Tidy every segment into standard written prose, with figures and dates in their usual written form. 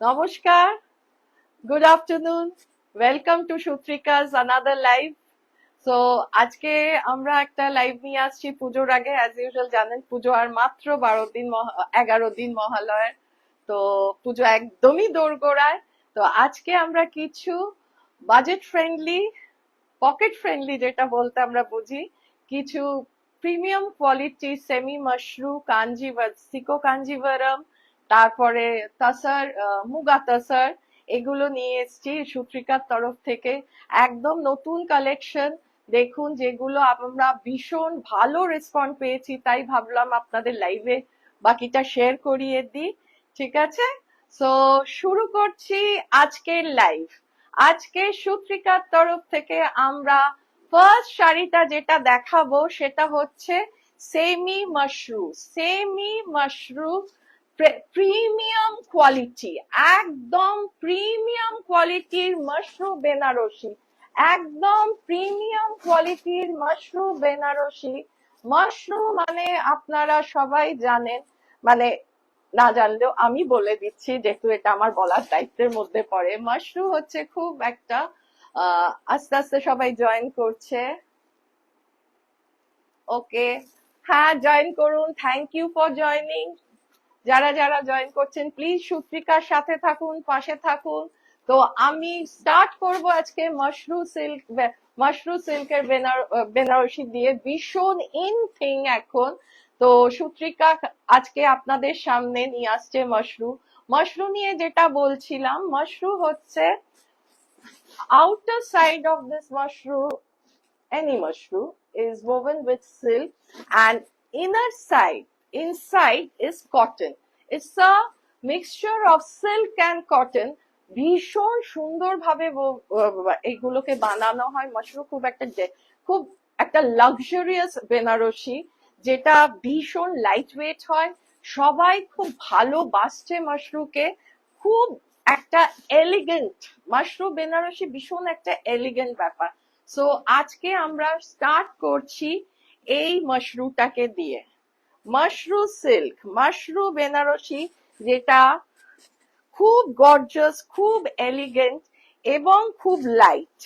নমস্কার, good afternoon, welcome to Sutrika's another live. So আজকে আমরা একটা লাইভ নিয়ে আসছি পুজোর আগে। অ্যাজ ইউজুয়াল জানেন পুজো আর মাত্র 11 দিন মহালয়ার। তো পুজো একদমই দোরগোড়ায়। তো আজকে আমরা কিছু বাজেট ফ্রেন্ডলি, পকেট ফ্রেন্ডলি যেটা বলতে আমরা বুঝি, কিছু প্রিমিয়াম কোয়ালিটি সেমি মাশরু সিকো কাঞ্জিভারাম, তারপরে তাসার, মুগা তাসার, এগুলো নিয়ে এসেছি সূত্রিকার তরফ থেকে। একদম নতুন কালেকশন, দেখুন, যেগুলো আমরা ভীষণ ভালো রেসপন্ড পেয়েছি, তাই ভাবলাম আপনাদের লাইভে বাকিটা শেয়ার করিয়ে দিই। ঠিক আছে, সো শুরু করছি আজকের লাইভ। আজকে সূত্রিকার তরফ থেকে আমরা ফার্স্ট শাড়িটা যেটা দেখাবো সেটা হচ্ছে সেমি মাশরু প্রিমিয়াম কোয়ালিটি, একদম প্রিমিয়াম কোয়ালিটির মাশরু বেনারসি, একদম প্রিমিয়াম কোয়ালিটির মাশরু বেনারসি। মাশরু মানে আপনারা সবাই জানেন, মানে না জানলেও আমি বলে দিচ্ছি যেহেতু এটা আমার বলার দায়িত্বের মধ্যে পড়ে। মাশরু হচ্ছে খুব একটা আস্তে আস্তে সবাই জয়েন করছে। ওকে, হ্যাঁ জয়েন করুন, থ্যাংক ইউ ফর জয়নিং। যারা যারা জয়েন করছেন প্লিজ সূত্রিকার সাথে থাকুন, পাশে থাকুন। তো আমি স্টার্ট করব আজকে মাশরু সিল্কের বেনারসি দিয়ে, ভীষণ ইন থিং এখন। তো সূত্রিকা আজকে আপনাদের সামনে নিয়ে আসছে মাশরু নিয়ে যেটা বলছিলাম, মাশরু হচ্ছে outer side of this mushroom, any mushroom is woven with silk, and inner side, inside is cotton. It's a mixture of silk and cotton. ভীষণ সুন্দর ভাবে এগুলোকে বানানো হয়। মাশরু খুব একটা লাক্সারিয়াস বেনারসি, যেটা ভীষণ লাইট ওয়েট হয়। সবাই খুব ভালোবাসছে মাশরুকে। খুব একটা এলিগেন্ট মাশরু বেনারসি, ভীষণ একটা এলিগেন্ট ব্যাপার। সো আজকে আমরা স্টার্ট করছি এই মাশরুটাকে দিয়ে। মাশরু বেনারসি, যেটা খুব গর্জাস, খুব এলিগেন্ট এবং খুব লাইট।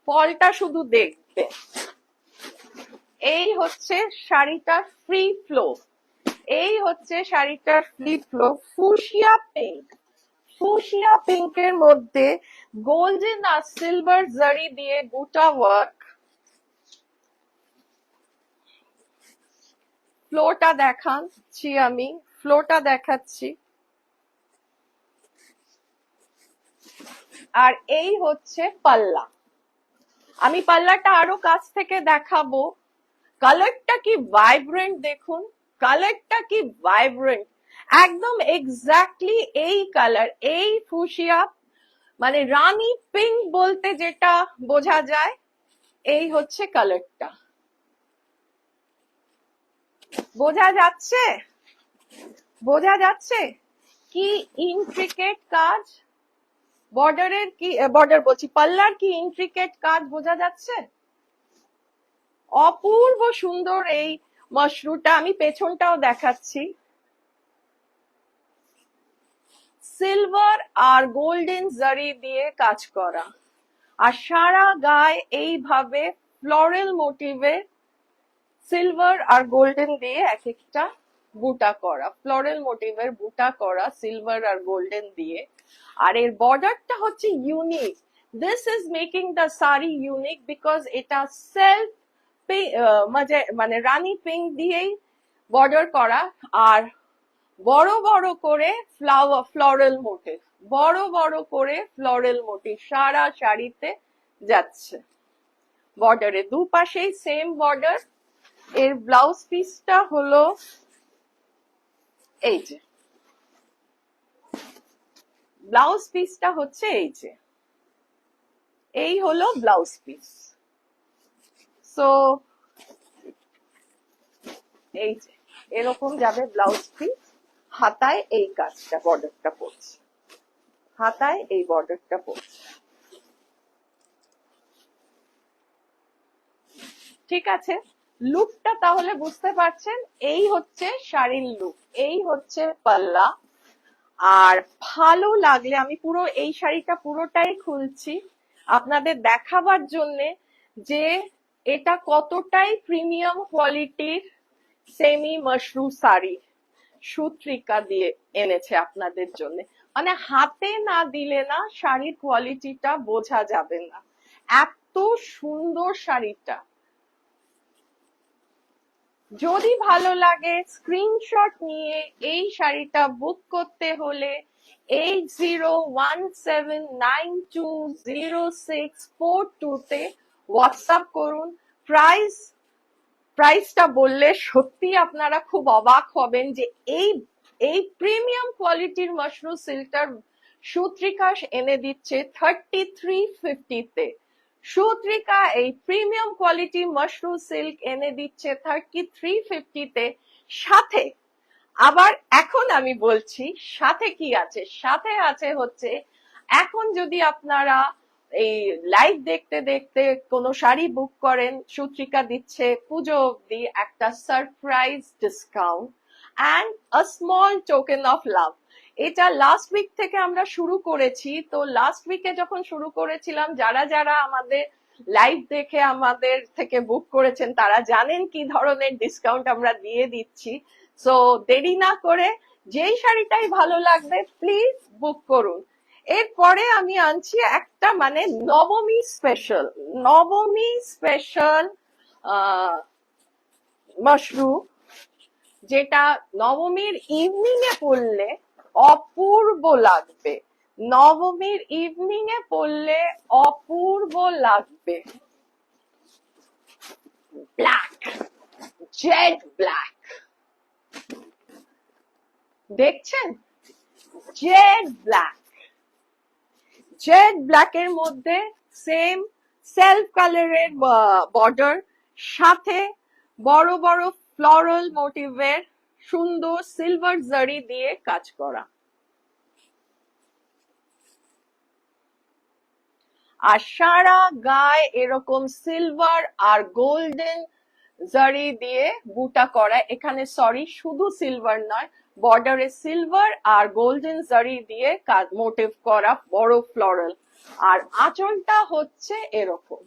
ফলটা শুধু দেখবে। এই হচ্ছে শাড়িটার ফ্রি ফ্লো, এই হচ্ছে শাড়িটার ফ্রি ফ্লো। ফুশিয়া পিঙ্কের মধ্যে গোল্ডেন আর সিলভার জারি দিয়ে বুটা ওয়ার্ক। ফ্লোটা দেখাচ্ছি, আমি ফ্লোটা দেখাচ্ছি। আর এই হচ্ছে পাল্লা। আমি পাল্লাটা আরো কাছ থেকে দেখাবো। কালারটা কি ভাইব্রেন্ট দেখুন, কালারটা কি ভাইব্রেন্ট, একদম এক্স্যাক্টলি এই কালার, এই ফুশিয়া মানে রানী পিঙ্ক বলতে যেটা বোঝা যায়, এই হচ্ছে কালারটা। বোঝা যাচ্ছে, বোঝা যাচ্ছে কি ইন্ট্রিকেট কাজ, বর্ডারের কি, বর্ডার বলছি, পাল্লার কি ইন্ট্রিকেট কাজ বোঝা যাচ্ছে। অপূর্ব সুন্দর এই মাশরুটা। আমি পেছনটাও দেখাচ্ছি। সিলভার আর গোল্ডেন জারি দিয়ে কাজ করা, আর সারা গায়ে এইভাবে ফ্লোরাল মোটিভে সিলভার আর গোল্ডেন দিয়ে এক একটা বুটা করা, ফ্লোরাল মোটিভের বুটা করা সিলভার আর গোল্ডেন দিয়ে। আর এর বর্ডারটা হচ্ছে unique. This is making the সারি ইউনিক বিকজ এটা সেলফ মানে রানী পিঙ্ক দিয়েই বর্ডার করা, আর বড় বড় করে ফ্লোরাল মোটিভ, বড় বড় করে ফ্লোরাল মোটিভ সারা শাড়িতে যাচ্ছে। বর্ডারে দুপাশেই সেম বর্ডার। এর ব্লাউজ পিসটা হলো এই যে, ব্লাউজ পিসটা হচ্ছে এই যে, এই হলো ব্লাউজ পিস। সো এই যে এরকম যাবে ব্লাউজ পিস। হাতায় এই কাজটা, বর্ডারটা পড়ছে, হাতায় এই বর্ডারটা পড়ছে। ঠিক আছে, লুকটা তাহলে বুঝতে পারছেন, এই হচ্ছে শাড়ির লুক, এই হচ্ছে পাল্লা। আর ভালো লাগলে আমি পুরো এই শাড়িটা পুরোটাই খুলছি আপনাদের দেখাবার জন্যে যে এটা কতটাই প্রিমিয়াম কোয়ালিটির সেমি মাশরু শাড়ি সুত্রিকা দিয়ে এনেছে আপনাদের জন্য। মানে হাতে না দিলে না শাড়ির কোয়ালিটিটা বোঝা যাবে না, এত সুন্দর শাড়িটা। যদি ভালো লাগে স্ক্রিনশট নিয়ে এই শাড়িটা বুক করতে হলে 8017920642 তে হোয়াটসঅ্যাপ করুন। প্রাইসটা বললে সত্যি আপনারা খুব অবাক হবেন যে এই এই প্রিমিয়াম কোয়ালিটির মাশরু সিল্কটার সুত্রিকা এনে দিচ্ছে 3350 তে। সুত্রিকা এই প্রিমিয়াম কোয়ালিটি মাশরু সিল্ক এনে দিচ্ছে 3350 তে। সাথে আবার এখন আমি বলছি সাথে কি আছে, সাথে আছে হচ্ছে এখন যদি আপনারা এই লাইভ দেখতে দেখতে কোনো শাড়ি বুক করেন, সুত্রিকা দিচ্ছে পুজো অব্দি একটা surprise discount and a small token of love. এটা লাস্ট উইক থেকে আমরা শুরু করেছি। তো লাস্ট উইকে যখন শুরু করেছিলাম, যারা যারা আমাদের লাইভ দেখে আমাদের থেকে বুক করেছেন তারা জানেন কি ধরনের ডিসকাউন্ট আমরা দিয়ে দিচ্ছি। সো দেরি না করে যেই শাড়িটাই ভালো লাগবে প্লিজ বুক করুন। এরপরে আমি আনছি একটা মানে নবমী স্পেশাল মাশরু, যেটা নবমীর ইভিনিং এ পরলে অপূর্ব লাগবে, নবমীর ইভিনিং এ পরলে অপূর্ব লাগবে। ব্ল্যাক, জেড ব্ল্যাক, দেখছেন জেড ব্ল্যাক, জেড ব্ল্যাক এর মধ্যে সেম সেলফ কালারের বর্ডার, সাথে বড় বড় ফ্লোরাল মোটিভের সুন্দর সিলভার জারি দিয়ে কাজ করা। আর সারা গায়ে এরকম সিলভার আর গোল্ডেন জারি দিয়ে বুটা করা। এখানে সরি শুধু সিলভার নয়, বর্ডারে সিলভার আর গোল্ডেন জারি দিয়ে মোটিভ করা বড় ফ্লোরাল। আর আঁচলটা হচ্ছে এরকম,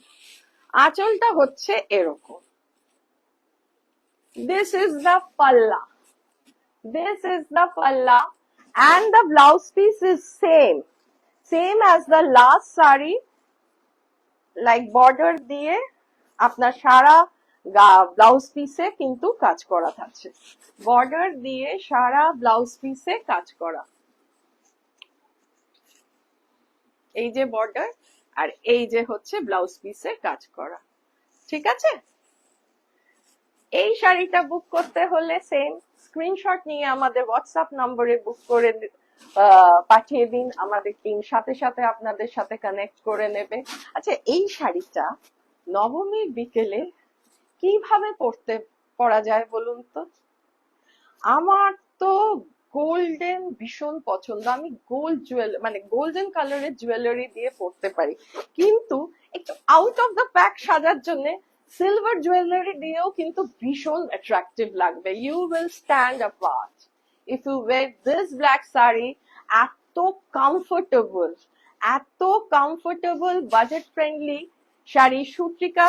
আঁচলটা হচ্ছে এরকম। This is the palla. This is the palla and the blouse piece is same as the last saree, like border দিয়ে আপনার সারা ব্লাউজ পিসে কিন্তু কাজ করা থাকছে, বর্ডার দিয়ে সারা ব্লাউজ পিসে কাজ করা। এই যে বর্ডার আর এই যে হচ্ছে ব্লাউজ পিসে কাজ করা, ঠিক আছে। এই শাড়িটা বুক করতে হলে সেম স্ক্রিনশট নিয়ে আমাদের হোয়াটসঅ্যাপ নম্বরে বুক করে পাঠিয়ে দিন, আমাদের টিম সাথে সাথে আপনাদের সাথে কানেক্ট করে নেবে। আচ্ছা, এই শাড়িটা নবমীর বিকেলে কিভাবে পরা যায় বলুন তো? আমার তো গোল্ডেন ভীষণ পছন্দ, আমি গোল্ডেন কালারের জুয়েলারি দিয়ে পরতে পারি, কিন্তু একটু আউট অফ দ্য প্যাক সাজার জন্য সিলভার জুয়েলারি দিয়েও কিন্তু ভীষণ অ্যাট্রাকটিভ লাগবে। You will stand apart if you wear this black sari. এত কমফোর্টেবল, এত comfortable, budget friendly sari Sutrika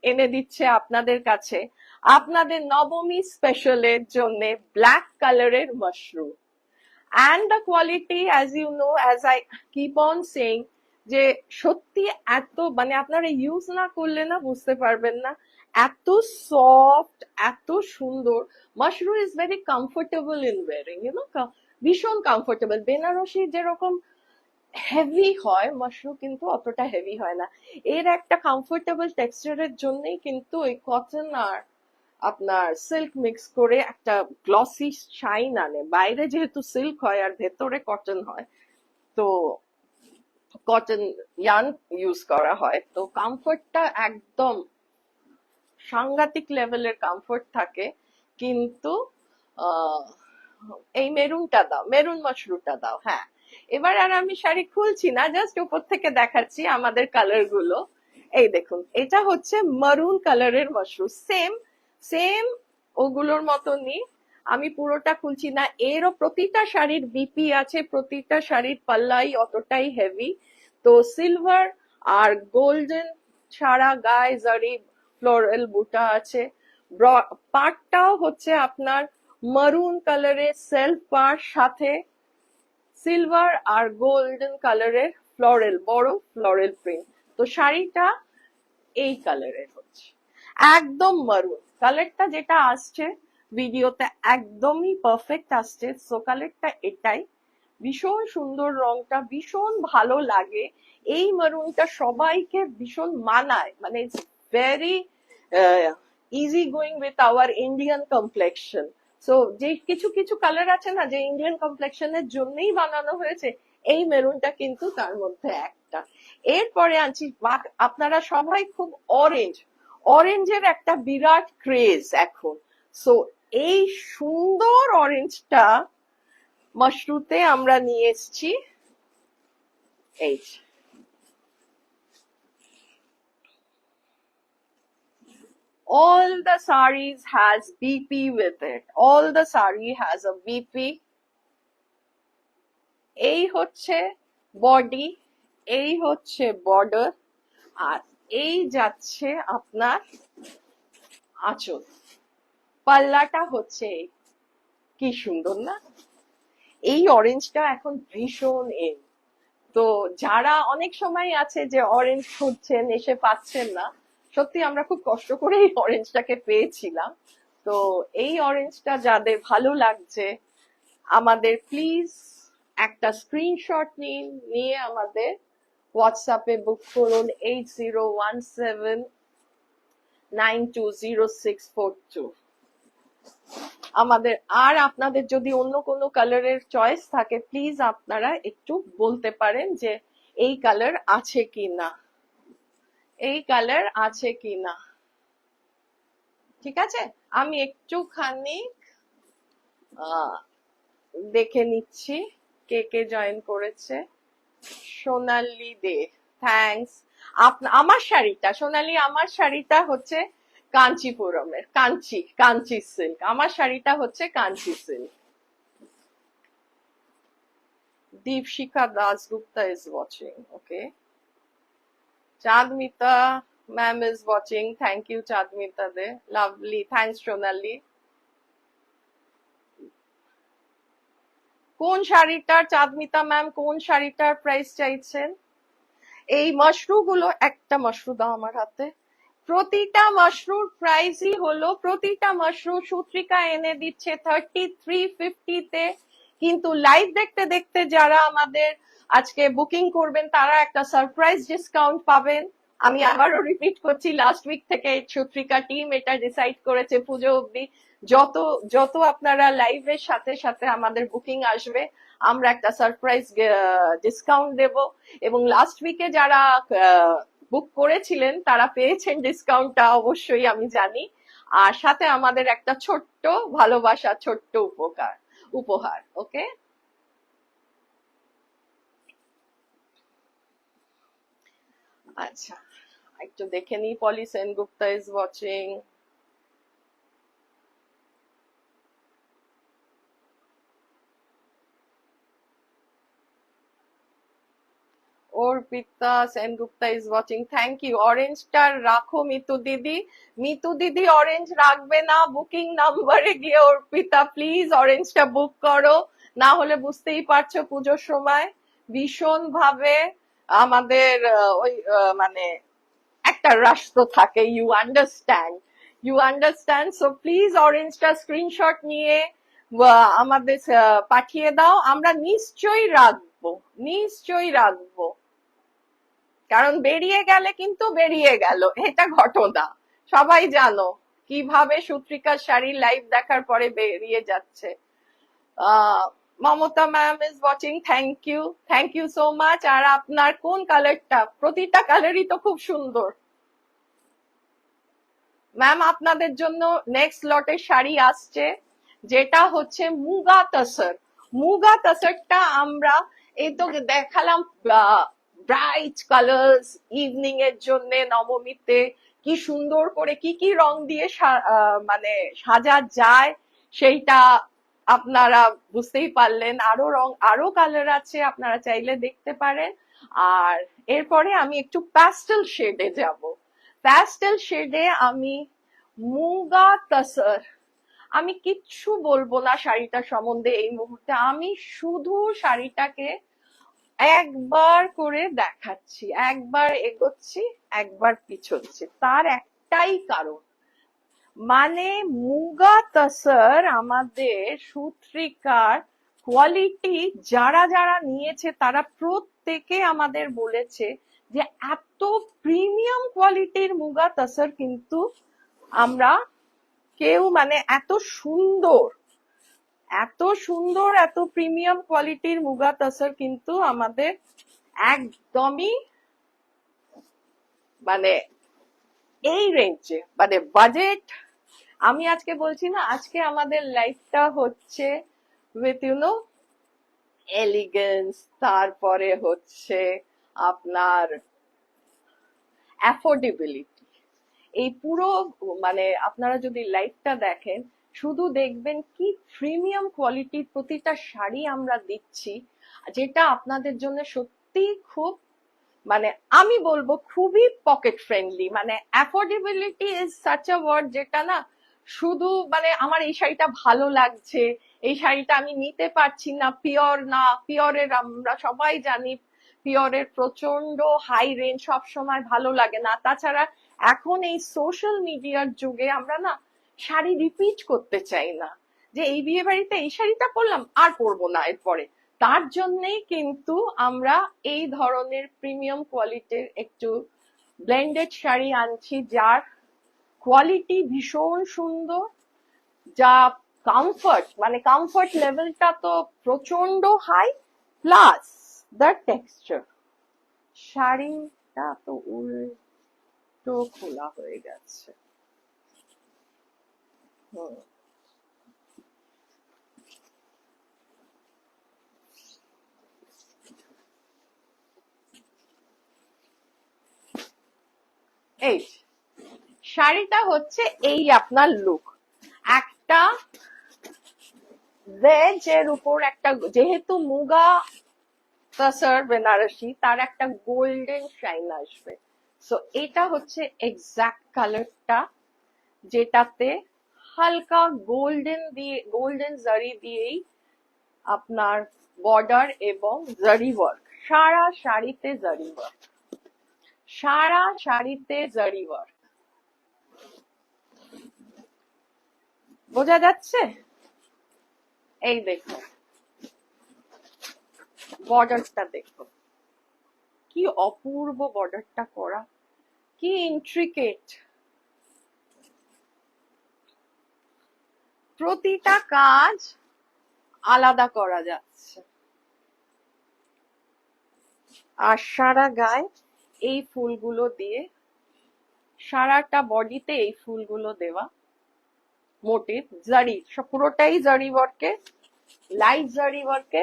এনে দিচ্ছে আপনাদের কাছে আপনাদের নবমী স্পেশালের জন্য ব্ল্যাক কালারের mashru. And the quality, as you know, as I keep on saying, যে সত্যি এত মানে আপনারা ইউজ না করলে না বুঝতে পারবেন না, এত সফট, এত সুন্দর। Mashru is very comfortable in wearing, you know, ভীষণ কমফোর্টেবল। বেনারসি যেরকম হেভি হয়, মাশরু কিন্তু অতটা হেভি হয় না। এর একটা কমফোর্টেবল টেক্সচারের জন্যই কিন্তু ওই কটন আর আপনার সিল্ক মিক্স করে একটা গ্লসি শাইন আনে। বাইরে যেহেতু সিল্ক হয় আর ভেতরে কটন হয়, তো কটন ইয়ার্ন ইউজ করা হয়, তো কমফোর্টটা একদম সাংঘাতিক লেভেলের কমফোর্ট থাকে। কিন্তু এই মেরুনটা দাও, মেরুন মাশরুটা দাও। হ্যাঁ, এবার আর আমি শাড়ি খুলছি না, জাস্ট উপর থেকে দেখাচ্ছি আমাদের কালার গুলো। এই দেখুন, এটা হচ্ছে মারুন কালারের মাশরুম, সেম সেম ওগুলোর মতনই। আমি পুরোটা খুলছি না, এরও প্রতিটা শাড়ির বিপি আছে, প্রতিটা শাড়ির পাল্লাই অতটাই হেভি। তো সিলভার আর গোল্ডেন ছাড়া গায়ে জারি ফ্লোরাল বুটা আছে। পার্টটাও হচ্ছে আপনার মারুন কালারের সেলফ পার্ট, সাথে সিলভার আর গোল্ডেন কালারের ফ্লোরাল, বড় ফ্লোরাল প্রিন্ট। তো শাড়িটা এই কালারের হচ্ছে, একদম মারুন কালারটা যেটা আসছে ভিডিওতে একদমই পারফেক্ট আসছে। সো কালারটা এটাই, ভীষণ সুন্দর, রংটা ভীষণ ভালো লাগে। এই মারুনটা সবাইকে ভীষণ মানায়, মানে it's very easy going with our Indian complexion. So যে কিছু কিছু কালার আছে না, যে ইন্ডিয়ান কমপ্লেকশনের জন্যই বানানো হয়েছে, এই মেরুনটা কিন্তু তার মধ্যে একটা। এরপরে আনছি, আপনারা সবাই খুব অরেঞ্জের একটা বিরাট ক্রেজ এখন। সো এই সুন্দর অরেঞ্জটা মাশরুতে আমরা নিয়ে এসছি। এই all the sarees has BP with it, all the saree has a BP। এই হচ্ছে বডি, এই হচ্ছে বর্ডার, আর এই যাচ্ছে আপনার আঁচল। পাল্লাটা হচ্ছে কি সুন্দর না? এই অরেঞ্জটা এখন ভীষণ এন। তো যারা অনেক সময় আছে যে অরেঞ্জ খুঁজছেন, এসে পাচ্ছেন না, সত্যি আমরা খুব কষ্ট করে এই অরেঞ্জটাকে পেয়েছিলাম। তো এই অরেঞ্জটা যাদের ভালো লাগছে, আমাদের প্লিজ একটা স্ক্রিনশট নিন, নিয়ে আমাদের হোয়াটসঅ্যাপে বুক করুন 8017920642। আমাদের আর আপনাদের যদি অন্য কোনো কালারের চয়েস থাকে, প্লিজ আপনারা একটু বলতে পারেন যে এই কালার আছে কি না, এই কালার আছে কি না। ঠিক আছে, আমি একটুখানি দেখে নিচ্ছি কে কে জয়েন করেছে। সোনালি দে, থ্যাঙ্কস। আমার শাড়িটা সোনালি, আমার শাড়িটা হচ্ছে কাঞ্চিপুরমের, কাঞ্চি সিল্ক। আমার শাড়িটা হচ্ছে Kanchi silk. Dipshikha Dasgupta is watching, okay. Chandmita ma'am is watching, thank you Chandmita Dey, lovely, thanks Sonali. কোন শাড়িটার, চাঁদমিতা ম্যাম কোন শাড়িটার প্রাইস চাইছেন? এই মাশরু গুলো, একটা মাশরু দাও আমার হাতে। প্রতিটা মাশরুর প্রাইসই হলো, প্রতিটা মাশরু সূত্রিকা এনে দিচ্ছে 3350-তে। কিন্তু লাইভ দেখতে দেখতে যারা আমাদের আজকে বুকিং করবেন, তারা একটা সারপ্রাইজ ডিসকাউন্ট পাবেন। আমি আবারও রিপিট করছি, লাস্ট উইক থেকে সূত্রিকা টিম এটা ডিসাইড করেছে পুজো অব্দি যত যত আপনারা লাইভের সাথে সাথে আমাদের বুকিং আসবে, আমরা একটা সারপ্রাইজ ডিসকাউন্ট দেব। এবং লাস্ট উইকে যারা বুক করেছিলেন তারা পেয়েছেন ডিসকাউন্টটা, অবশ্যই আমি জানি। আর সাথে আমাদের একটা ছোট্ট ভালোবাসা, ছোট্ট উপহার। ওকে, আচ্ছা একটু দেখে নি। Poli Sengupta is watching. Arpita Sengupta is watching, thank you. অরেঞ্জটা রাখো মিতু দিদি, মিতু দিদি অরেঞ্জ রাখবে না, বুকিং নাম্বারে গিয়ে অর্পিতা প্লিজ অরেঞ্জটা বুক করো। না হলে বুঝতেই পারছো পুজোর সময় ভীষণ ভাবে আমাদের ওই মানে একটা রাশ তো থাকে, you understand, you understand. So please অরেঞ্জটা স্ক্রিনশট নিয়ে আমাদের পাঠিয়ে দাও, আমরা নিশ্চয়ই রাখবো, নিশ্চয়ই রাখবো। কারণ বেরিয়ে গেলে কিন্তু বেরিয়ে গেল, এটা ঘটনা, সবাই জানো কিভাবে সূত্রিকার শাড়ি লাইভ দেখার পরে বেরিয়ে যাচ্ছে। Mamata ma'am is watching, thank you so much. আর আপনার কোন কালারটা? প্রতিটা কালারই তো খুব সুন্দর। ম্যাম আপনাদের জন্য নেক্সট লটের শাড়ি আসছে, যেটা হচ্ছে মুগা তসর। মুগা তসরটা আমরা এই তো দেখালাম ব্রাইট কালার্স ইভিনিং এর জন্য নবমীতে কি সুন্দর করে কি কি রং দিয়ে মানে সাজা যায় সেইটা আপনারা বুঝতেই পারলেন। আরো রং আরো কালার আছে, আপনারা চাইলে দেখতে পারেন। আর এরপরে আমি একটু প্যাস্টেল শেডে যাব। প্যাস্টেল শেডে আমি মুগা তসর, আমি কিচ্ছু বলবো না শাড়িটা সম্বন্ধে এই মুহূর্তে, আমি শুধু শাড়িটাকে একবার করে দেখাচ্ছি, একবার এগোচ্ছি একবার পিছোচ্ছি। তার একটাই কারণ, মানে মুগা তসর আমাদের সূত্রিকার কোয়ালিটি যারা যারা নিয়েছে তারা প্রত্যেকে আমাদের বলেছে যে এত প্রিমিয়াম কোয়ালিটির মুগা তসর কিন্তু আমরা কেউ মানে এত সুন্দর এত প্রিমিয়াম কোয়ালিটির মুগা তসর কিন্তু আমাদের একদমই মানে এই রেঞ্জে, মানে বাজেট। আমি আজকে বলছি না, আজকে আমাদের লাইফটা হচ্ছে উইথ এলিগেন্স, তারপরে হচ্ছে আপনার অ্যাফোর্ডেবিলিটি। এই পুরো মানে আপনারা যদি লাইফটা দেখেন, শুধু দেখবেন কি প্রিমিয়াম কোয়ালিটির প্রতিটা শাড়ি আমরা দিচ্ছি, যেটা আপনাদের জন্য সত্যি খুব মানে আমি বলবো খুবই পকেট ফ্রেন্ডলি। মানে affordability is such a word, যেটা না শুধু মানে আমার এই শাড়িটা ভালো লাগছে, এই শাড়িটা আমি নিতে পারছি না, পিওর না। পিওরের আমরা সবাই জানি পিওরের প্রচন্ড হাই রেঞ্জ, সব সময় ভালো লাগে না। তাছাড়া এখন এই সোশ্যাল মিডিয়ার যুগে আমরা না শাড়ি রিপিট করতে চাই না, যে এই বিয়ে বাড়িতে এই শাড়িটা পরলাম আর পরবো না এরপরে। তার জন্যই কিন্তু আমরা এই ধরনের প্রিমিয়াম কোয়ালিটির একটু ব্লেন্ডেড শাড়ি আনছি, যার কোয়ালিটি ভীষণ সুন্দর, যা কমফর্ট মানে কমফর্ট লেভেলটা তো প্রচন্ড হাই, প্লাস দ্য টেক্সচার। শাড়িটা তো উল্টো খোলা হয়ে গেছে। এই শাড়িটা হচ্ছে এই আপনার লুক, একটা ভেজ এর উপর একটা, যেহেতু মুগা তসর বেনারসি, তার একটা গোল্ডেন শাইন আসবে। সো এটা হচ্ছে এক্সাক্ট কালারটা, যেটাতে হালকা গোল্ডেন জারি দিয়েই আপনার বর্ডার এবং জারি ওয়ার্ক, সারা শাড়িতে জারি ওয়ার্ক, সারা শাড়িতে জারি ওয়ার্ক। বোঝা যাচ্ছে? এই দেখো বর্ডারটা, দেখো কি অপূর্ব বর্ডারটা করা, কি ইন্ট্রিকেট। প্রতিটা কাজ আলাদা করা যাচ্ছে। আর সারা গায়ে এই ফুলগুলো দিয়ে, সারাটা বডিতে এই ফুলগুলো দেওয়া মোটিভ, জারি, সব পুরোটাই জারি ওয়ার্কে, লাইট জারি ওয়ার্কে।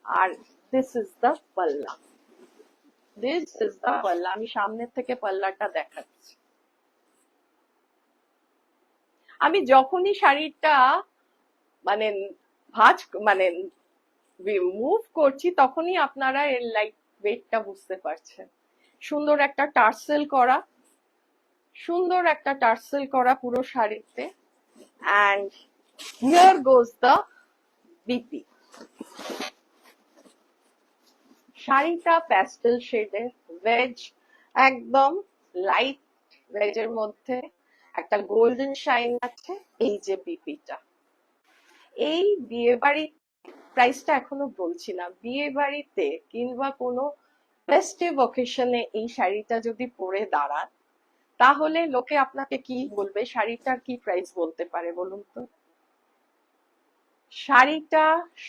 আর দিস ইজ দ্য পাল্লা, দিস ইজ দ্য পাল্লা। আমি সামনের থেকে পাল্লাটা দেখাচ্ছি। আমি যখনই শাড়িটা মানে ভাঁজ মানে মুভ করছি, তখনই আপনারা এর লাইট ওয়েটটা বুঝতে পারছেন। সুন্দর একটা টার্সেল করা, সুন্দর একটা টার্সেল করা পুরো শাড়িতে। And here goes the BP. শাড়িটা প্যাস্টেল শেডের ভেজ, একদম লাইট ভেজের মধ্যে একটা গোল্ডেন শাইন আছে। এই যে বিপিটা, এই বিয়ে বাড়ি প্রাইসটা এখনো বলছি না, বিয়ে বাড়িতে কিংবা কোনো ফেস্টিভ অকেশনে এই শাড়িটা যদি পরে দাঁড়ান, তাহলে লোকে আপনাকে কি বলবে, শাড়িটার কি প্রাইস বলতে পারে বলুন তো? শাড়িটা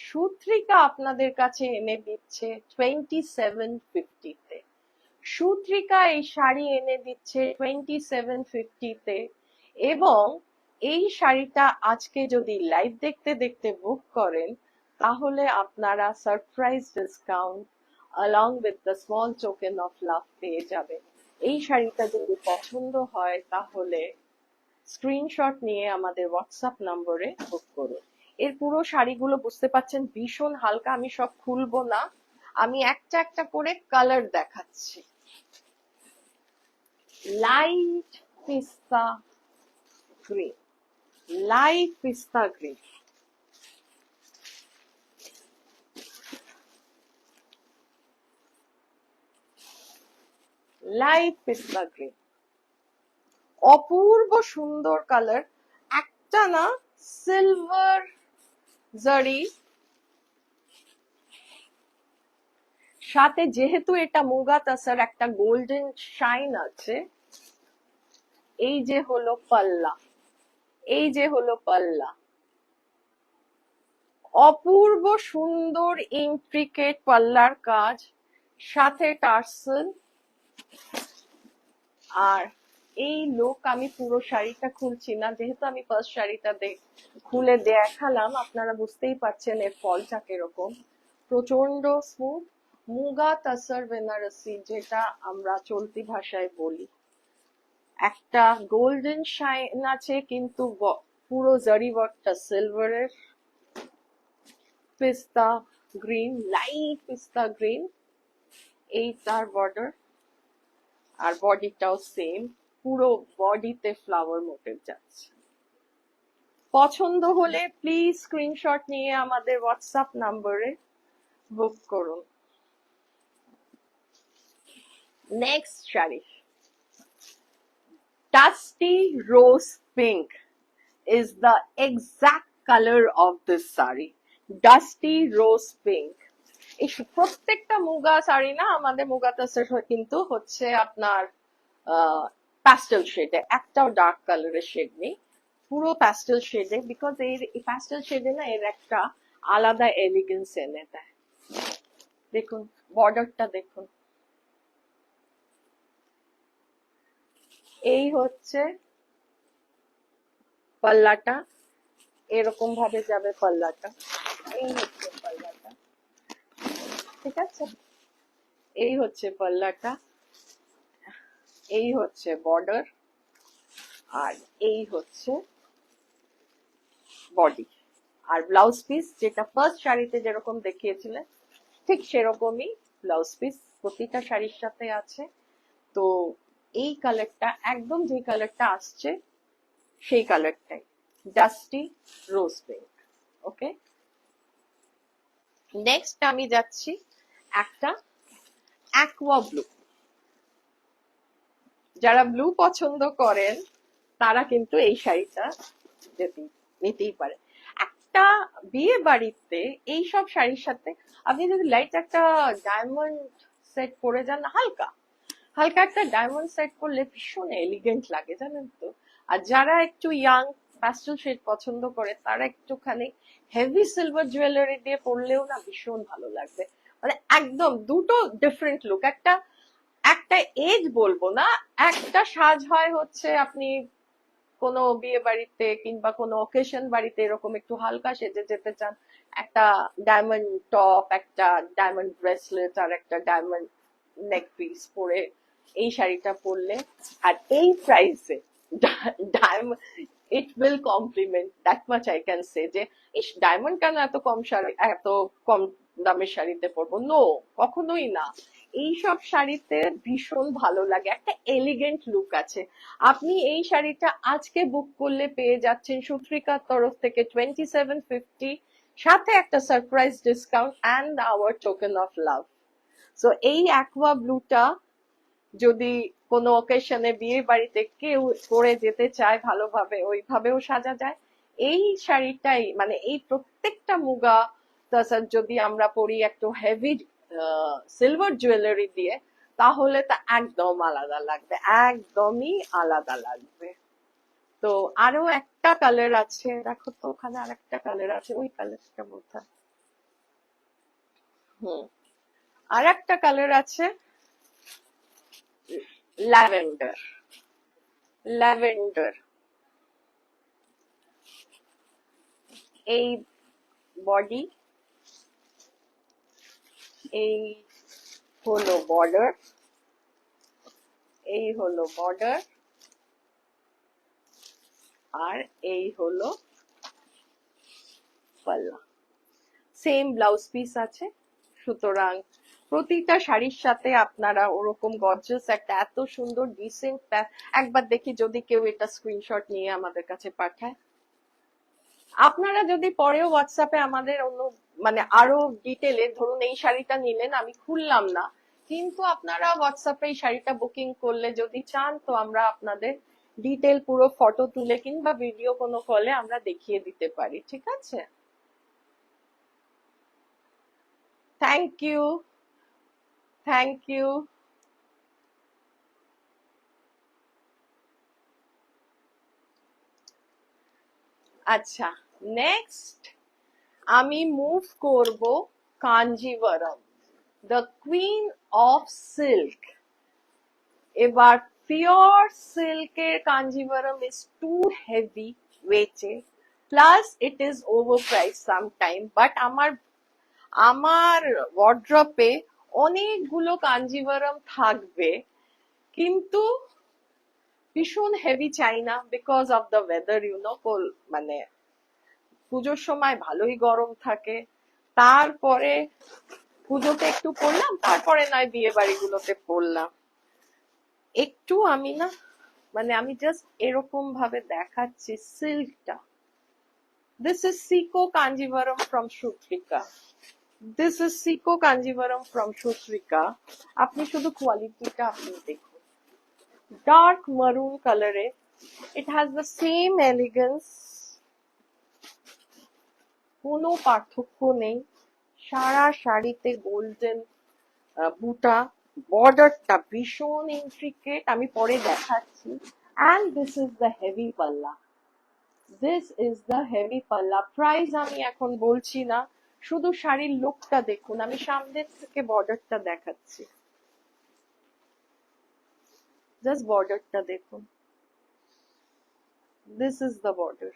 সূত্রিকা আপনাদের কাছে এনে দিচ্ছে 2750-তে। সূত্রিকা এই শাড়ি এনে দিচ্ছে 2750-তে। এবং এই শাড়িটা আজকে যদি লাইভ দেখতে দেখতে বুক করেন, তাহলে আপনারা surprise discount along with the small token of love পেয়ে যাবে। এই শাড়িটা যদি পছন্দ হয় তাহলে স্ক্রিনশট নিয়ে আমাদের হোয়াটসঅ্যাপ নম্বরে বুক করুন। এর পুরো শাড়িগুলো বুঝতে পাচ্ছেন ভীষণ হালকা, আমি সব খুলবো না, আমি একটা একটা করে কালার দেখাচ্ছি। লাইট পিস্তা গ্রিন, লাইট পিস্তা গ্রিন, লাইট পিস্তা গ্রিন, অপূর্ব সুন্দর কালার। একটা না সিলভার জারি, সাথে যেহেতু এটা মুগা তাসার একটা গোল্ডেন শাইন আছে। এই যে হলো পাল্লা, এই যে হলো পাল্লা, অপূর্ব সুন্দর ইন্ট্রিকেট পাল্লার কাজ, সাথে টার্সেল। আর এই লোক, আমি পুরো শাড়িটা খুলছি না, যেহেতু আমি ফার্স্ট শাড়িটা খুলে দেখালাম, আপনারা বুঝতেই পারছেন এর ফলটা কিরকম। প্রচন্ড স্মুথ, মুগা তাসার বেনারসি যেটা আমরা চলতি ভাষায় বলি। একটা গোল্ডেন শাইন আছে কিন্তু পুরো জারি ওয়ার্কটা সিলভারের। পিস্তা গ্রিন, লাইট পিস্তা গ্রিন, এই তার বর্ডার, আর বডিটাও সেম, পুরো বডিতে ফ্লাওয়ার মোটিভ যাচ্ছে। পছন্দ হলে প্লিজ স্ক্রিনশট নিয়ে আমাদের হোয়াটসঅ্যাপ নম্বরে বুক করুন। Next sari, dusty rose pink is the exact color of this saree. Dusty rose pink. এই প্রত্যেকটা মুগা শাড়ি না, আমাদের মুগা তাসের কিন্তু হচ্ছে আপনার প্যাস্টেল শেডে, একটাও ডার্ক কালারের শেড নেই, পুরো প্যাস্টেল শেডে। বিকজ এই প্যাস্টেল শেডে না এর একটা আলাদা এলিগেন্স এনে দেয়। দেখুন বর্ডারটা দেখুন, এই হচ্ছে পাল্লাটা, এরকম ভাবে যাবে পাল্লাটা, এই হচ্ছে পাল্লাটা, ঠিক আছে? এই হচ্ছে পাল্লাটা, এই হচ্ছে বর্ডার, আর এই হচ্ছে বডি। আর ব্লাউজ পিস যেটা ফার্স্ট শাড়িতে যেরকম দেখিয়েছিলেন ঠিক সেরকমই ব্লাউজ পিস প্রতিটা শাড়ির সাথে আছে। তো এই কালারটা একদম যে কালারটা আসছে সেই কালারটাই, ডাস্টি রোজ পিঙ্ক। ওকে, নেক্সট আমি যাচ্ছি একটা অ্যাকোয়া ব্লু। যারা ব্লু পছন্দ করেন তারা কিন্তু এই শাড়িটা নিতেই পারে। একটা বিয়ে বাড়িতে এইসব শাড়ির সাথে আপনি যদি লাইট একটা ডায়মন্ড সেট পরে যান, হালকা হালকা একটা ডায়মন্ড সেট পরলে ভীষণ এলিগেন্ট লাগে, জানেন তো। আর যারা একটু ইয়াং প্যাস্টেল শেড পছন্দ করে তারা একটুখানি হেভি সিলভার জুয়েলারি দিয়ে পরলেও না ভীষণ ভালো লাগবে। মানে একদম দুটো ডিফারেন্ট লুক। একটা একটা এজ বলবো না, একটা সাজ হয় হচ্ছে আপনি কোনো বিয়ে বাড়িতে কিংবা কোনো অকেশন বাড়িতে এরকম একটু হালকা সেজে যেতে চান, একটা ডায়মন্ড টপ, একটা ডায়মন্ড ব্রেসলেট আর একটা ডায়মন্ড নেক পিস পরে এই শাড়িটা পরলে, আর এই প্রাইসে diamond, it will complement, that much I can say. যে ইস ডায়মন্ড কেন এত কম শাড়ি, এত কম দামের শাড়িতে পরবো? নো, কখনোই না। এইসব শাড়িতে ভীষণ ভালো লাগে, একটা এলিগেন্ট লুক আছে। আপনি এই শাড়িটা আজকে বুক করলে পেয়ে যাচ্ছেন সুত্রিকার তরফ থেকে 2750, সাথে একটা surprise discount and our token of love. So এই অ্যাকোয়া ব্লুটা যদি কোনো অকেশনে বিয়ে বাড়িতে কেউ পরে যেতে চায় ভালোভাবে, ওইভাবেও সাজা যায়। এই শাড়িটাই মানে এই প্রত্যেকটা মুগা তাসার যদি আমরা পরি একটু হেভি সিলভার জুয়েলারি দিয়ে, তাহলে তা একদম আলাদা লাগবে, একদমই আলাদা লাগবে। তো আরো একটা কালার আছে, দেখো তো ওখানে আর একটা কালার আছে, ওই কালারটা বোধহয়, আর একটা কালার আছে ল্যাভেন্ডার, ল্যাভেন্ডার। এই বডি, এই হলো বর্ডার, এই হলো বর্ডার, আর এই হলো পাল্লা। সেম ব্লাউজ পিস আছে, সুতরাং প্রতিটা শাড়ির সাথে আপনারা ওরকম গর্জিয়াস একটা এত সুন্দর ডিসেন্ট, একবার দেখি যদি কেউ এটা স্ক্রিনশট নিয়ে আমাদের কাছে পাঠায়। আপনারা যদি পরেও হোয়াটসঅ্যাপে আমাদের অন্য মানে আরো ডিটেলে, ধরুন এই শাড়িটা নিলেন, আমি খুললাম না, কিন্তু আপনারা হোয়াটসঅ্যাপে এই শাড়িটা বুকিং করলে যদি চান, তো আমরা আপনাদের ডিটেল পুরো ফটো তুলে কিংবা ভিডিও কোনো কলে আমরা দেখিয়ে দিতে পারি, ঠিক আছে? Thank you, thank you. আচ্ছা, নেক্সট আমি মুভ করব Kanjivaram, the queen of silk. এবার পিওর সিল্কের কাঞ্জিভারম ইজ টু হেভি ওয়েটে, plus it is over price sometime, but আমার ওয়ার্ড্রপে অনেকগুলো কাঞ্জিভারম থাকবে, কিন্তু ভীষণ হেভি চাই না, বিকজ অফ দ্য ওয়েদার, মানে পুজোর সময় ভালোই গরম থাকে, তারপরে পুজোতে একটু পরলাম, তারপরে নয় বিয়ে বাড়িগুলোতে পরলাম। একটু আমি না, মানে আমি জাস্ট এরকম ভাবে দেখাচ্ছি সিল্কটা। দিস ইজ সিকো Kanjivaram from Sutrika, this is সিকো কাঞ্জিভারম ফ্রম সুত্রিকা। আপনি শুধু কোয়ালিটিটা আপনি দেখুন, ডার্ক মারুন কালারে, it has the same elegance, কোনো পার্থক্য নেই। সারা শাড়িতে গোল্ডেন বুটা, বর্ডারটা ভীষণ ইন্ট্রিকেট, আমি পরে দেখাচ্ছি। And this is the heavy পাল্লা, দিস ইজ দ্য হেভি পাল্লা। প্রাইস আমি এখন বলছি না, শুধু শাড়ির লুকটা দেখুন, আমি সামনের থেকে বর্ডারটা দেখাচ্ছি, জাস্ট বর্ডারটা দেখুন, দিস ইজ দ্য বর্ডার।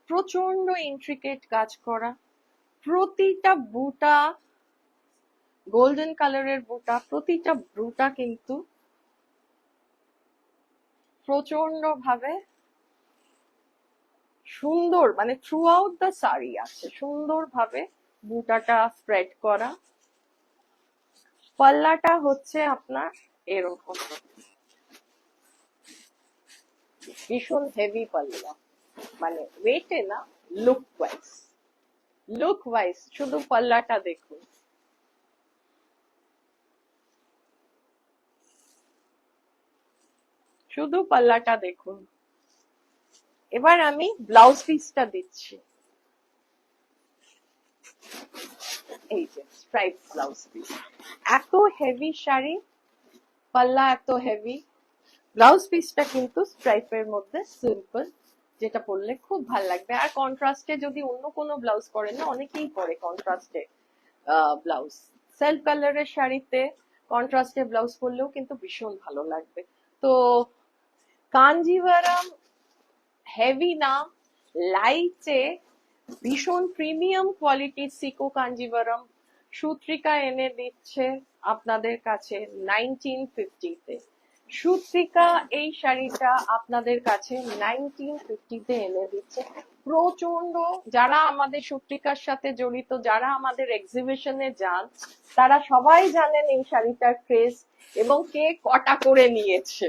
প্রচন্ড ইন্ট্রিকেট কাজ করা, প্রতিটা বুটা গোল্ডেন কালারের বুটা, প্রতিটা বুটা কিন্তু প্রচন্ড ভাবে সুন্দর, মানে থ্রু আউট দ্য শাড়ি আছে সুন্দর ভাবে বুটাটা স্প্রেড করা। পাল্লাটা হচ্ছে আপনার এরকম ভীষণ হেভি পাল্লা, মানে ওয়েটে না, লুক ওয়াইজ, লুক ওয়াইজ শুধু পাল্লাটা দেখুন। শুধু পাল্লাটা দেখুন। এবার আমি ব্লাউজ পিসটা দিচ্ছি, এই যে স্ট্রাইপ ব্লাউজ পিস, এত হেভি শাড়ি, পাল্লা এত হেভি, ব্লাউজ পিসটা কিন্তু স্ট্রাইপের মধ্যে সিম্পল, যেটা পরলে খুব ভাল লাগবে। আর কন্ট্রাস্টে যদি অন্য কোনো ব্লাউজ পরেন না, অনেকেই পরে কন্ট্রাস্টে ব্লাউজ, সেলফ কালারের শাড়িতে কন্ট্রাস্টে ব্লাউজ পরলেও কিন্তু ভীষণ ভালো লাগবে। তো কাঞ্জিভারম হেভি না, লাইটে ভীষণ প্রিমিয়াম কোয়ালিটির সিকো কাঞ্জিভারম সুত্রিকা এনে দিচ্ছে আপনাদের কাছে 1950-তে। সুত্রিকা এই শাড়িটা আপনাদের কাছে 1950-তে এনে দিচ্ছে। প্রচন্ড, যারা আমাদের সুত্রিকার সাথে জড়িত, যারা আমাদের এক্সিবিশনে যান, তারা সবাই জানেন এই শাড়িটার ক্রেজ এবং কে কটা করে নিয়েছে।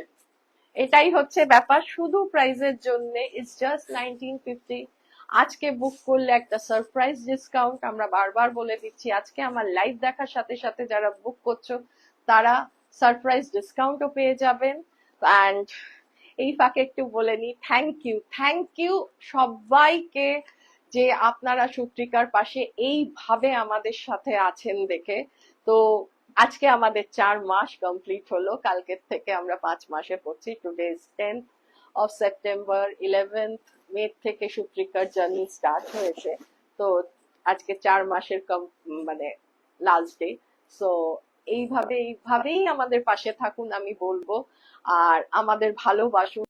এটাই হচ্ছে ব্যাপার, শুধু প্রাইজের জন্য, ইটস জাস্ট 1950। আজকে বুক করলে একটা সারপ্রাইজ ডিসকাউন্ট, আমরা বারবার বলে দিচ্ছি, আজকে আমার লাইভ দেখার সাথে সাথে যারা বুক করছো তারা সারপ্রাইজ ডিসকাউন্টও পেয়ে যাবেন। অ্যান্ড এই ফাঁকে একটু বলে নি, থ্যাংক ইউ সবাইকে যে আপনারা সুত্রিকার পাশে এইভাবে আমাদের সাথে আছেন দেখে। তো আজকে আমাদের 4 মাস কমপ্লিট হলো, কালকের থেকে আমরা 5 মাসে পড়ছি। Today is 10th of September, 11th মে থেকে সুত্রিকার জার্নি স্টার্ট হয়েছে। তো আজকে 4 মাসের মানে লাস্ট ডে। সো এইভাবেই আমাদের পাশে থাকুন আমি বলবো, আর আমাদের ভালোবাসুন।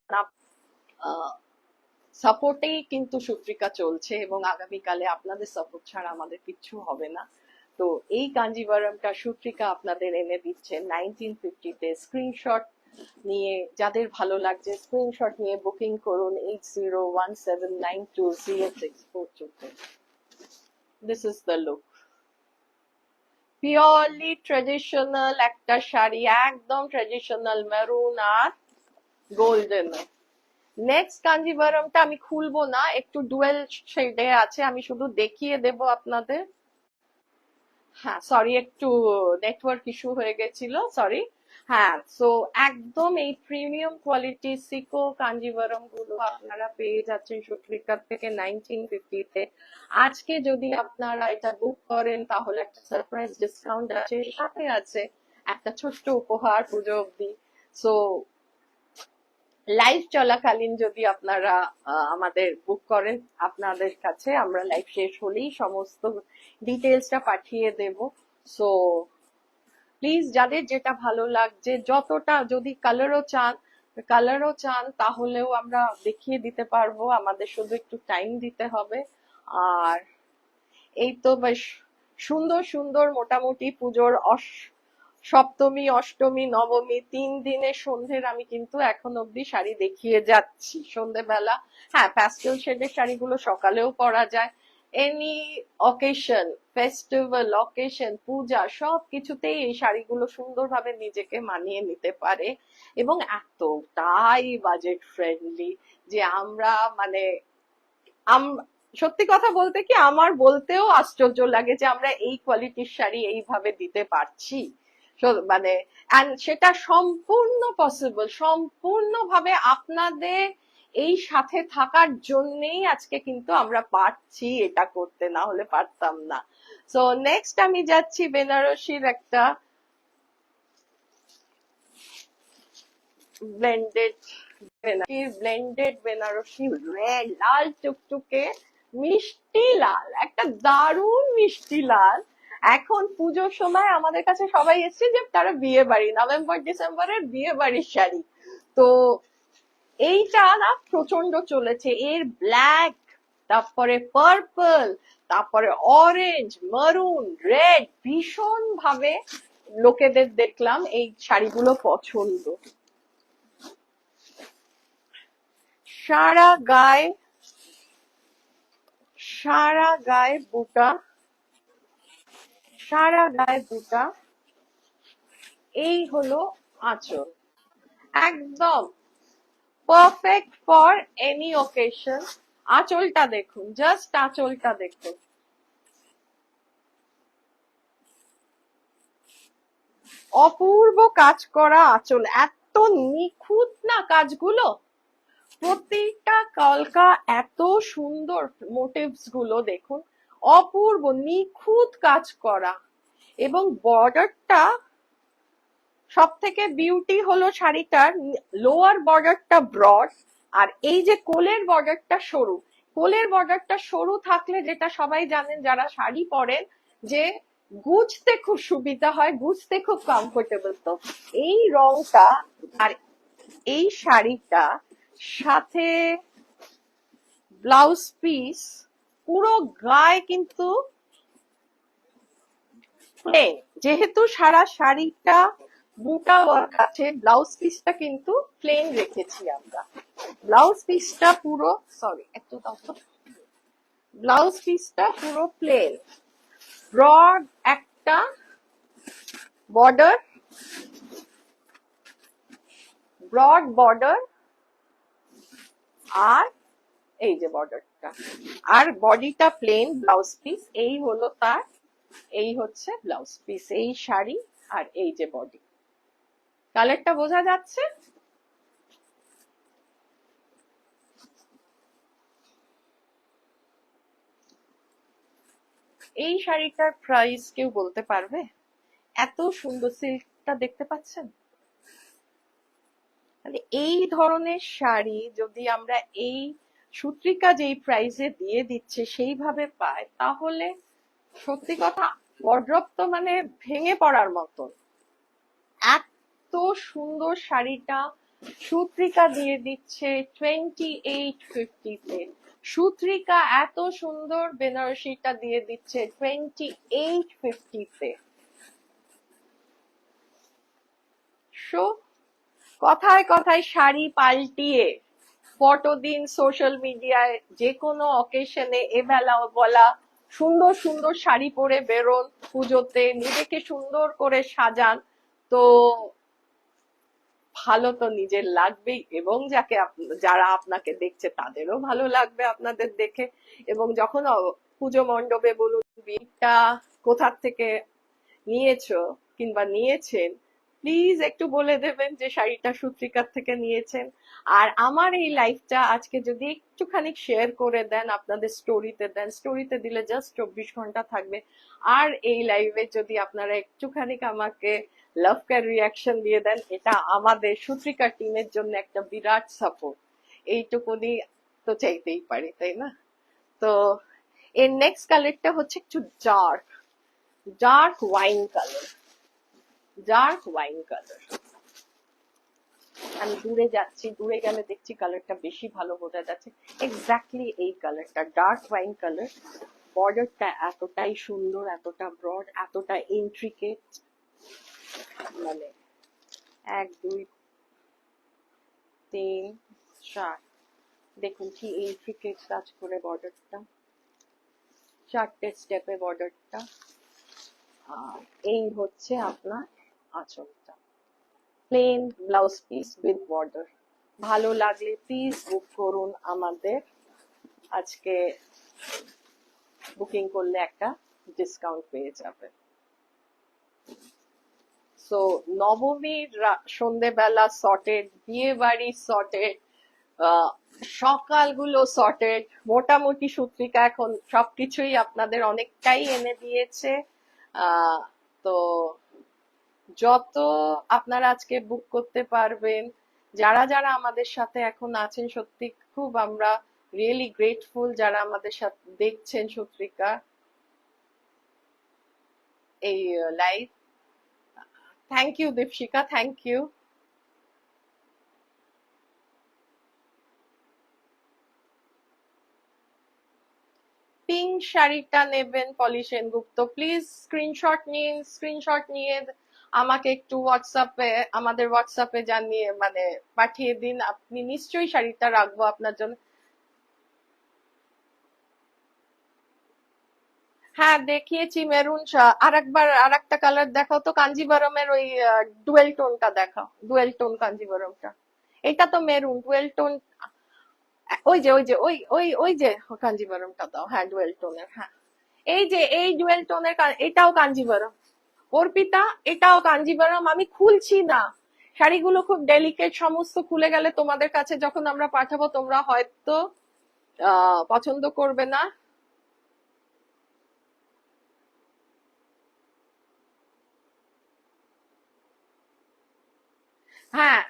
সাপোর্টেই কিন্তু সুত্রিকা চলছে এবং আগামীকালে আপনাদের সাপোর্ট ছাড়া আমাদের কিচ্ছু হবে না। তো এই কাঞ্জিভারমটা সুত্রিকা আপনাদের এনে দিচ্ছে 1950-তে। স্ক্রিনশট নিয়ে যাদের ভালো লাগছে স্ক্রিনশট নিয়ে বুকিং করুন 8017920642। This is the look, purely traditional একটা শাড়ি, একদম ট্রেডিশনাল মেরুন আর গোল্ডেন। নেক্সট কাঞ্জিভারমটা আমি খুলবো না, একটু ডুয়েল শেডে আছে, আমি শুধু দেখিয়ে দেব আপনাদের। হ্যাঁ সরি, একটু নেটওয়ার্ক ইস্যু হয়ে গেছিল, সরি। হ্যাঁ, সো একদম এই প্রিমিয়াম কোয়ালিটি সিকো কাঞ্জিভারম গুলো আপনারা পেয়ে যাচ্ছেন সুত্রিকার থেকে 1950-তে। আজকে যদি আপনারা এটা বুক করেন তাহলে একটা সারপ্রাইজ ডিসকাউন্ট আছে, সাথে আছে একটা ছোট্ট উপহার পুজো অব্দি। সো লাইভ চলাকালীন যদি আপনারা আমাদের বুক করেন, আপনাদের কাছে আমরা লাইভ শেষ হলেই সমস্ত ডিটেলসটা পাঠিয়ে দেব। সো প্লিজ যাদের যেটা ভালো লাগছে, যতটা যদি কালারও চান তাহলেও আমরা দেখিয়ে দিতে পারবো, আমাদের শুধু একটু টাইম দিতে হবে। আর এই তো বেশ সুন্দর সুন্দর মোটামুটি পুজোর সপ্তমী, অষ্টমী, নবমী 3 দিনের সন্ধ্যের আমি কিন্তু এখন অব্দি শাড়ি দেখিয়ে যাচ্ছি সন্ধ্যেবেলা। হ্যাঁ, প্যাস্টেল শেডের শাড়িগুলো সকালেও পরা যায়, এনি অকেশন, ফেস্টিভ্যাল অকেশন, পূজা, সব কিছুতেই এই শাড়িগুলো সুন্দরভাবে নিজেকে মানিয়ে নিতে পারে এবং এতটাই বাজেট ফ্রেন্ডলি যে আমরা মানে সত্যি কথা বলতে কি আমার বলতেও আশ্চর্য লাগে যে আমরা এই কোয়ালিটির শাড়ি এইভাবে দিতে পারছি, মানে সেটা সম্পূর্ণ পসিবল, সম্পূর্ণভাবে আপনাদের এই সাথে থাকার জন্যই আজকে কিন্তু আমরা পারছি এটা করতে, না হলে পারতাম না। সো নেক্সট আমি যাচ্ছি বেনারসির একটা ব্লেন্ডেড বেনারসি, রেড, লাল টুকটুকে মিষ্টি লাল, একটা দারুণ মিষ্টি লাল। এখন পুজোর সময় আমাদের কাছে সবাই এসছে যে তারা বিয়ে বাড়ি, নভেম্বর ডিসেম্বরের বিয়ে বাড়ির শাড়ি, তো এইটা না প্রচন্ড চলেছে। এর ব্ল্যাক, তারপরে পার্পল, তারপরে অরেঞ্জ, মারুন, রেড, ভীষণ ভাবে লোকেদের দেখলাম এই শাড়িগুলো পছন্দ। সারা গায়ে বুটা, সারা গায়ে বুটা, এই হলো আঁচল, একদম পারফেক্ট ফর এনি ওকেশন। আঁচলটা দেখুন, জাস্ট আঁচলটা দেখুন, অপূর্ব কাজ করা আঁচল, এত নিখুঁত না কাজগুলো, প্রত্যেকটা কলকা এত সুন্দর, মোটিভস গুলো দেখুন, অপূর্ব নিখুঁত কাজ করা। এবং বর্ডারটা সব থেকে বিউটি হলো শাড়িটার, লোয়ার বর্ডারটা ব্রড, আর এই যে কোলের বর্ডারটা সরু। কোলের বর্ডারটা সরু থাকলে যেটা সবাই জানেন যারা শাড়ি পরেন, যে গুছতে খুব সুবিধা হয়, গুছতে খুব কমফোর্টেবল। তো এই রংটা আর এই শাড়িটা সাথে ব্লাউজ পিস, পুরো গায়ে কিন্তু প্লেন, যেহেতু সারা শাড়িটা বুটা ওয়ার্ক আছে, ব্লাউজ পিসটা কিন্তু প্লেন রেখেছি আমরা। ব্লাউজ পিসটা পুরো, সরি একটু দাও তো, ব্লাউজ পিসটা পুরো প্লেন, ব্রড একটা বর্ডার, ব্রড বর্ডার, আর এই যে বর্ডারটা, আর বডিটা প্লেন, ব্লাউজ পিস, এই হলো তার, এই হচ্ছে ব্লাউজ পিস, এই শাড়ি, আর এই যে বডি। কালারটা বোঝা যাচ্ছে? এই শাড়িটার প্রাইস কেউ বলতে পারবে? এত সুন্দর সিল্কটা দেখতে পাচ্ছেন, এই ধরনের শাড়ি যদি আমরা এই সুত্রিকা যেই প্রাইসে দিয়ে দিচ্ছে সেইভাবে পাই, তাহলে সত্যি কথা ওয়ার্ড্রব তো মানে ভেঙে পড়ার মতো। এত সুন্দর শাড়িটা সুত্রিকা দিয়ে দিচ্ছে 2850-তে, সুত্রিকা এত সুন্দর বেনারসিটা দিয়ে দিচ্ছে 2850-তে। সো কথায় কথায় শাড়ি পাল্টিয়ে ফটো দিন সোশ্যাল মিডিয়ায়, যে কোনো অকেশনে এবেলা বলা সুন্দর সুন্দর শাড়ি পরে বেরোন, পুজোতে নিজেকে সুন্দর করে সাজান, তো ভালো তো নিজের লাগবেই, এবং যারা আপনাকে দেখছে তাদেরও ভালো লাগবে আপনাদের দেখে। এবং যখন পুজো মণ্ডপে বলুন বিয়েটা কোথা থেকে নিয়েছো কিংবা নিয়েছেন, প্লিজ একটু বলে দেবেন যে শাড়িটা সুত্রিকার থেকে নিয়েছেন। আর আমার এই লাইফটা আজকে যদি একটুখানি শেয়ার করে দেন, আপনাদের স্টোরিতে দেন, স্টোরিতে দিলে জাস্ট 24 ঘন্টা থাকবে। আর এই লাইভে যদি আপনারা একটুখানি আমাকে লাভ কেয়ার রিয়াকশন দিয়ে দেন, এটা আমাদের সুত্রিকা টিমের জন্য একটা বিরাট সাপোর্ট। এইটুকুনি তো চাইতেই পারি, তাই না? তো এর নেক্সট কালারটা হচ্ছে একটু dark dark wine colour. Dark wine colour, আমি দূরে যাচ্ছি, দূরে গেলে দেখছি কালারটা বেশি ভালো বোঝা যাচ্ছে। এক্স্যাক্টলি এই কালারটা ডার্ক ওয়াইন কালার। বর্ডারটা এতটাই সুন্দর, এতটা ব্রড, এতটা ইন্ট্রিকেট, মানে 1 2 3 4, দেখুন কি ইন্ট্রিকেট কাজ করে বর্ডারটা, 4টে স্টেপে বর্ডারটা। আর এই হচ্ছে আপনার আঁচলটা, plain blouse piece with border. ভালো লাগলে প্লিজ বুক করুন আমাদের, আজকে বুকিং করলে একটা ডিসকাউন্ট পেয়ে যাবে। সো নবমীর সন্ধেবেলা সর্টেড, বিয়ে বাড়ি সর্টেড, সকালগুলো সর্টেড, মোটামুটি সুত্রিকা এখন সবকিছুই আপনাদের অনেকটাই এনে দিয়েছে। তো যত আপনারা আজকে বুক করতে পারবেন, যারা যারা আমাদের সাথে এখন আছেন, সত্যি খুব আমরা রিয়েলি গ্রেটফুল যারা আমাদের সাথে দেখছেন সুত্রিকা এই live. Thank you Deepshikha, thank you. Pink শাড়িটা নেবেন পলি সেনগুপ্ত, প্লিজ স্ক্রিনশট নিন, স্ক্রিনশট নিয়ে আমাকে একটু হোয়াটসঅ্যাপে, আমাদের হোয়াটসঅ্যাপে জানিয়ে মানে পাঠিয়ে দিন, আপনি নিশ্চয়ই শাড়িটা রাখবো আপনার জন্য। হ্যাঁ দেখিয়েছি মেরুন, আর একটা কালার দেখাও তো, কাঞ্জিভারমের ওই ডুয়েল টোনটা দেখাও, ডুয়েল টোন কাঞ্জিভারমটা। এটা তো মেরুন ডুয়েল টোন, ওই যে কাঞ্জিভারমটা দাও, হ্যাঁ ডুয়েল টোনের, হ্যাঁ এই যে এই ডুয়েল টোনের, এটাও কাঞ্জিভারম। অর্পিতা এটাও কাঞ্জিভারম, আমি খুলছি না, শাড়িগুলো খুব ডেলিকেট, সমস্ত খুলে গেলে তোমাদের কাছে যখন আমরা পাঠাবো তোমরা হয়তো পছন্দ করবে না। হ্যাঁ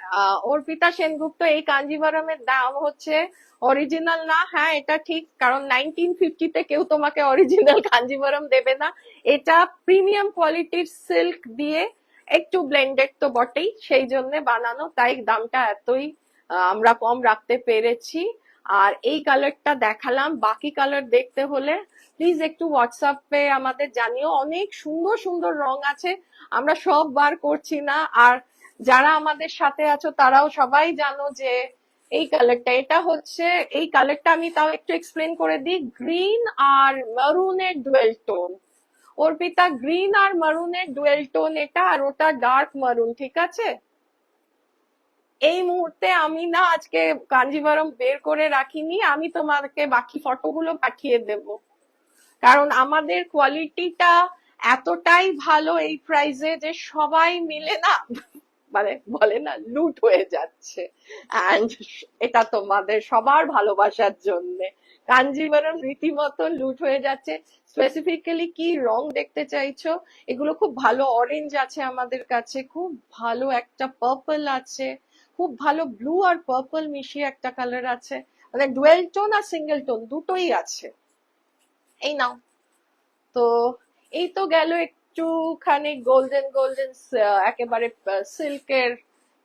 অর্পিতা সেনগুপ্ত, এই কাঞ্জিভারমের দাম হচ্ছে অরিজিনাল না, হ্যাঁ এটা ঠিক, কারণ 1950-তে কেউ তোমাকে অরিজিনাল কাঞ্জিভারম দেবে না। এটা প্রিমিয়াম কোয়ালিটির সিল্ক দিয়ে একটু ব্লেন্ডেড তো বটেই, সেই জন্য বানানো, তাই দামটা এতই আমরা কম রাখতে পেরেছি। আর এই কালারটা দেখালাম, বাকি কালার দেখতে হলে প্লিজ একটু হোয়াটসঅ্যাপে আমাদের জানিও, অনেক সুন্দর সুন্দর রং আছে, আমরা সব বার করছি না। আর যারা আমাদের সাথে আছো তারাও সবাই জানো যে এই কালারটা, এটা হচ্ছে এই কালারটা, আমি তাও একটু এক্সপ্লেন করে দিই, গ্রিন আর মারুনের ডুয়েল টোন। অর্পিতা গ্রিন আর মারুনের ডুয়েল টোন এটা, আর ওটা ডার্ক মারুন, ঠিক আছে? এই মুহূর্তে আমি না আজকে কাঞ্জিভারম বের করে রাখিনি, আমি তোমাকে বাকি ফটোগুলো পাঠিয়ে দেব, কারণ আমাদের কোয়ালিটিটা এতটাই ভালো এই প্রাইসে যে সবাই মিলে না মানে বলে না লুট হয়ে যাচ্ছে। অ্যান্ড এটা তোমাদের সবার ভালোবাসার জন্য কাঞ্জিভারম রীতিমতো লুট হয়ে যাচ্ছে। স্পেসিফিক্যালি কি রং দেখতে চাইছো? এগুলো খুব ভালো অরেঞ্জ আছে আমাদের কাছে, খুব ভালো একটা পার্পল আছে, খুব ভালো ব্লু আর পার্পল মিশিয়ে একটা কালার আছে, মানে ডুয়েল টোন আর সিঙ্গেল টোন দুটোই আছে। এই নাও। তো এই তো গেল একটুখানি গোল্ডেন গোল্ডেন, একেবারে সিল্কের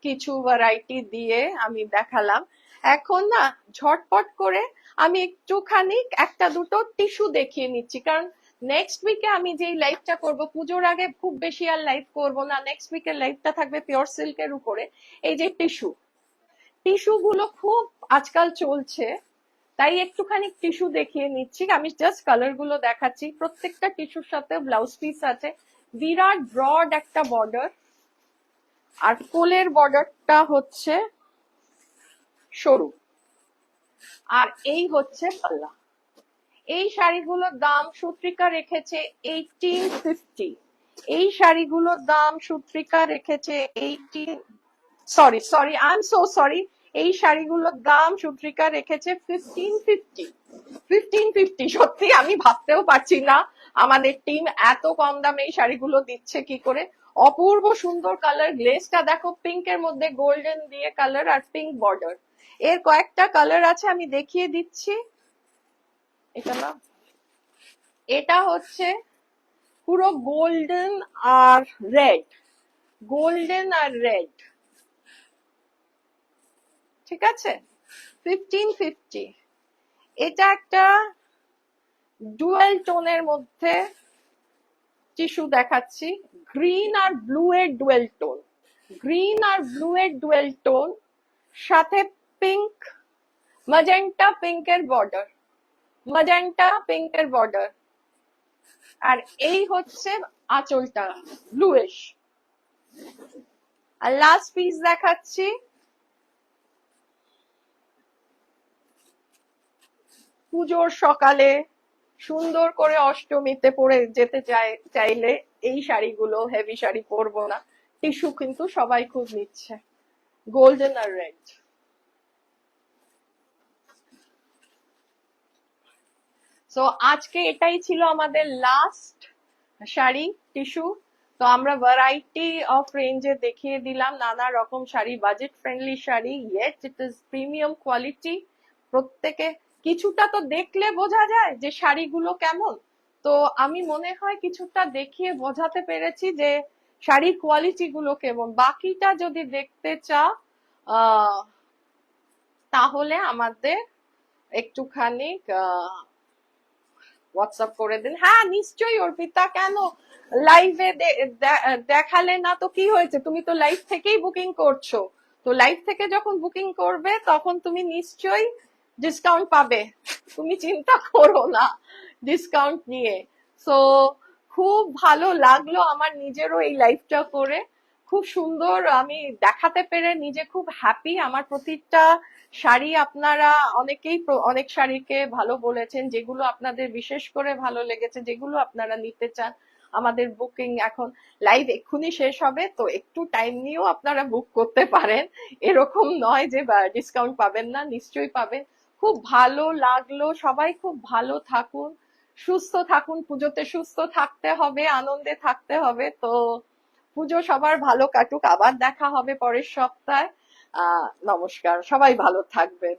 কিছু ভ্যারাইটি দিয়ে আমি দেখালাম। এখন না ঝটপট করে আমি একটুখানি একটা দুটো টিস্যু দেখিয়ে নিচ্ছি, কারণ নেক্সট উইকে আমি যেই লাইভটা করব, পুজোর আগে খুব বেশি আর লাইভ করব না, নেক্সট উইকের লাইভটা থাকবে পিওর সিল্কের উপরে। এই যে টিস্যু, টিস্যু গুলো খুব আজকাল চলছে, তাই একটুখানি টিস্যু দেখিয়ে নিচ্ছি। আমি জাস্ট কালার গুলো দেখাচ্ছি। প্রত্যেকটা টিস্যুর সাথে ব্লাউজ পিস আছে, বিরাট ব্রড একটা বর্ডার, আর কোলের বর্ডারটা হচ্ছে সরু, আর এই হচ্ছে পাল্লা। এই শাড়িগুলোর দাম সূত্রিকা রেখেছে 1850। এই শাড়িগুলোর দাম সূত্রিকা রেখেছে 18, sorry sorry, I am so sorry, এই শাড়িগুলোর দাম সূত্রিকা রেখেছে 1550। 1550, সত্যি আমি ভাবতেও পারছি না আমাদের টিম এত কম দামে এই শাড়িগুলো দিচ্ছে কি করে। অপূর্ব সুন্দর কালার, গ্লেজটা দেখো, পিঙ্কের মধ্যে গোল্ডেন দিয়ে কালার আর পিঙ্ক বর্ডার। এর কয়েকটা কালার আছে, আমি দেখিয়ে দিচ্ছি। এটা না, এটা হচ্ছে পুরো গোল্ডেন আর রেড, গোল্ডেন আর রেড, ঠিক আছে, 1550। এটা একটা ডুয়েল টোনের মধ্যে টিস্যু দেখাচ্ছি, গ্রিন আর ব্লু এর ডুয়েল টোন, গ্রিন আর ব্লু এর ডুয়েল টোন, সাথে পিঙ্ক, ম্যাজেন্টা পিঙ্কের বর্ডার, ম্যাজেন্টা পিঙ্কের বর্ডার। আর এই হচ্ছে আঁচলটা ব্লুইশ। আর লাস্ট পিস দেখাচ্ছি, পুজোর সকালে সুন্দর করে অষ্টমীতে পরে যেতে চাইলে এই শাড়িগুলো, হেভি শাড়ি পরবো না, টিস্যু কিন্তু সবাই খুব নিচ্ছে, গোল্ডেন আর রেড। সো আজকে এটাই ছিল আমাদের লাস্ট শাড়ি টিস্যু। তো আমরা ভ্যারাইটি অফ রেঞ্জে দেখিয়ে দিলাম নানা রকম sari, budget friendly sari, yet it is premium quality. প্রত্যেকে কিছুটা তো দেখলে বোঝা যায় যে শাড়িগুলো কেমন, তো আমি মনে হয় কিছুটা দেখিয়ে বোঝাতে পেরেছি যে শাড়ির কোয়ালিটি গুলো কেমন। বাকিটা যদি দেখতে চাও তাহলে আমাদের একটুখানি হোয়াটসঅ্যাপ করে দিন। হ্যাঁ নিশ্চয়ই অর্পিতা, কেন লাইভে দেখালে না তো কি হয়েছে, তুমি তো লাইভ থেকেই বুকিং করছো, তো লাইভ থেকে যখন বুকিং করবে তখন তুমি নিশ্চয়ই ডিসকাউন্ট পাবে, তুমি চিন্তা করো না ডিসকাউন্ট নিয়ে। সো খুব ভালো লাগলো আমার নিজেরও এই লাইভটা করে, খুব সুন্দর, আমি দেখাতে পেরে নিজে খুব হ্যাপি। আমার প্রতিটা শাড়ি আপনারা অনেকেই অনেক শাড়িকে ভালো বলেছেন, যেগুলো আপনাদের বিশেষ করে ভালো লেগেছে, যেগুলো আপনারা নিতে চান। আমাদের বুকিং এখন লাইভ এক্ষুনি শেষ হবে, তো একটু টাইম নিয়েও আপনারা বুক করতে পারেন, এরকম নয় যে ডিসকাউন্ট পাবেন না, নিশ্চয়ই পাবেন। খুব ভালো লাগলো, সবাই খুব ভালো থাকুন, সুস্থ থাকুন, পুজোতে সুস্থ থাকতে হবে, আনন্দে থাকতে হবে। তো পুজো সবার ভালো কাটুক, আবার দেখা হবে পরের সপ্তাহে। নমস্কার, সবাই ভালো থাকবেন।